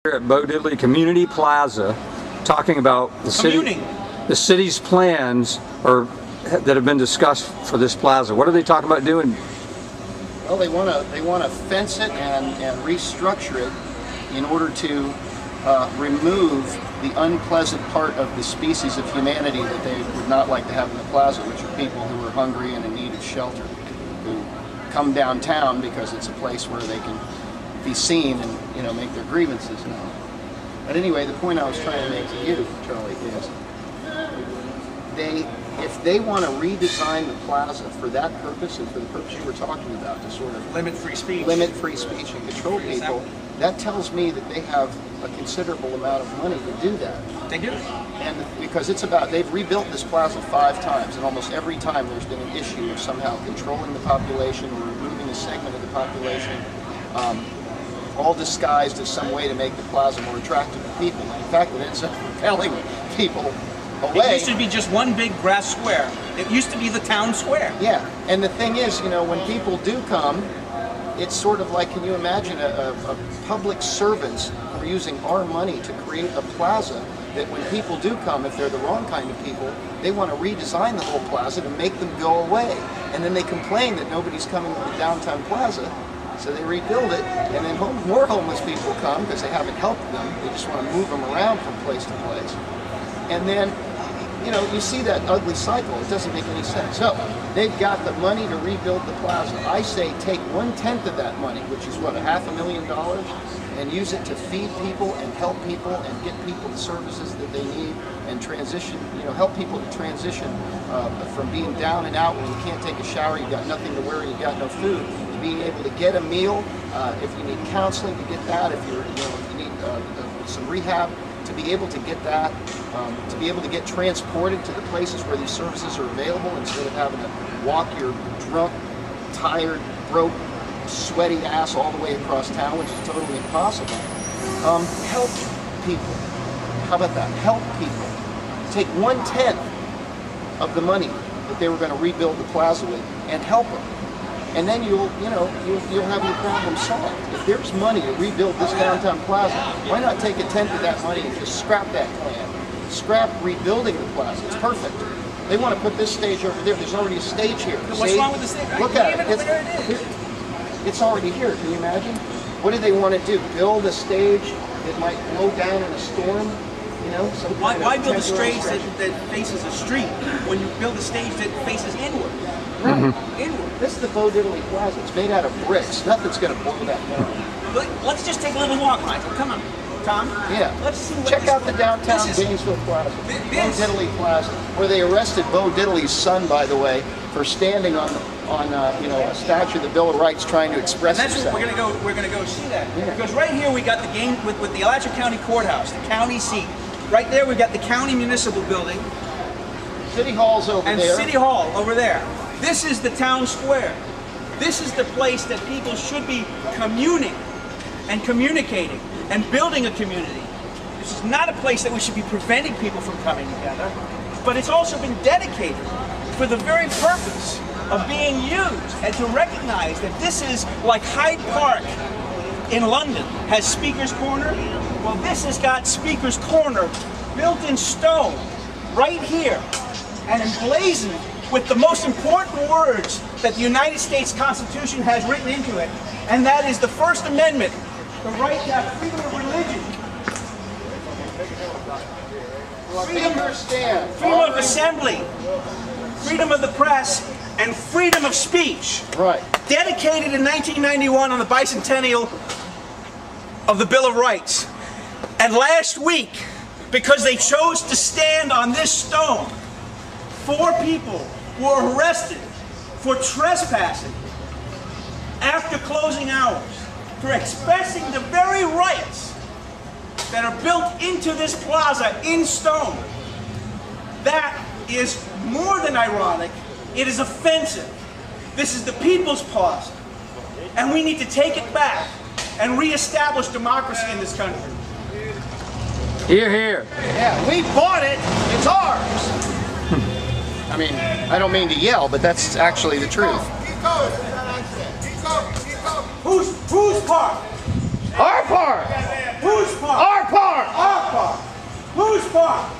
Here at Bo Diddley Community Plaza, talking about the city's plans that have been discussed for this plaza. What are they talking about doing? Well, they want to fence it and restructure it in order to remove the unpleasant part of the species of humanity that they would not like to have in the plaza, which are people who are hungry and in need of shelter, who come downtown because it's a place where they can be seen and make their grievances known. But anyway, the point I was trying to make to you, Charlie, is if they want to redesign the plaza for that purpose and for the purpose you were talking about, to sort of limit free speech and control people, that tells me that they have a considerable amount of money to do that. They do. And because they've rebuilt this plaza 5 times, and almost every time there's been an issue of somehow controlling the population or removing a segment of the population, all disguised as some way to make the plaza more attractive to people. In fact, it ends up repelling people away. It used to be just one big grass square. It used to be the town square. Yeah, and the thing is, when people do come, it's sort of like, can you imagine a public servants who are using our money to create a plaza that when people do come, if they're the wrong kind of people, they want to redesign the whole plaza to make them go away. And then they complain that nobody's coming to the downtown plaza, so they rebuild it, and then more homeless people come because they haven't helped them. They just want to move them around from place to place. And then, you see that ugly cycle. It doesn't make any sense. So, they've got the money to rebuild the plaza. I say take 1/10 of that money, which is what, $500,000, and use it to feed people and help people and get people the services that they need and transition, help people to transition from being down and out when you can't take a shower, you got nothing to wear, you got no food, to being able to get a meal, if you need counseling to get that, if you need some rehab, to be able to get that, to be able to get transported to the places where these services are available instead of having to walk your drunk, tired, broke, sweaty ass all the way across town, which is totally impossible. Help people. How about that? Help people. Take 1/10 of the money that they were going to rebuild the plaza with and help them. And then you'll have your problem solved. If there's money to rebuild this downtown plaza, why not take 1/10 of that money and just scrap that plan? Scrap rebuilding the plaza. It's perfect. They want to put this stage over there. There's already a stage here. What's wrong with the stage? Look at it. It's already here. Can you imagine? What do they want to do? Build a stage that might blow down in a storm? Why build a stage that faces a street when you build a stage that faces inward? Right. Inward. This is the Bo Diddley Plaza. It's made out of bricks. Nothing's going to blow that down. Let's just take a little walk, Michael. Come on, Tom. Yeah. Let's see. Check out the downtown Gainesville Plaza, Bo Diddley Plaza, where they arrested Bo Diddley's son, by the way, for standing on a statue of the Bill of Rights, trying to express himself. That's what we're gonna go see that. Yeah. Because right here we got the with the Alachua County Courthouse, the county seat. Right there we got the county municipal building. City Hall's over there. And City Hall over there. This is the town square. This is the place that people should be communing and communicating and building a community. This is not a place that we should be preventing people from coming together, but it's also been dedicated for the very purpose of being used and to recognize that this is like Hyde Park in London has Speaker's Corner. Well, this has got Speaker's Corner built in stone right here and emblazoned with the most important words that the United States Constitution has written into it, and that is the First Amendment, the right to have freedom of religion, freedom of assembly, freedom of the press, and freedom of speech. Right. Dedicated in 1991 on the bicentennial of the Bill of Rights. And last week, because they chose to stand on this stone, 4 people were arrested for trespassing after closing hours, for expressing the very rights that are built into this plaza in stone. That is more than ironic. It is offensive. This is the people's plaza, and we need to take it back and reestablish democracy in this country. Hear, hear. Yeah, we bought it. It's ours. I mean, I don't mean to yell, but that's actually the truth. Whose park? Our park. Whose park? Our park! Our park. Whose park?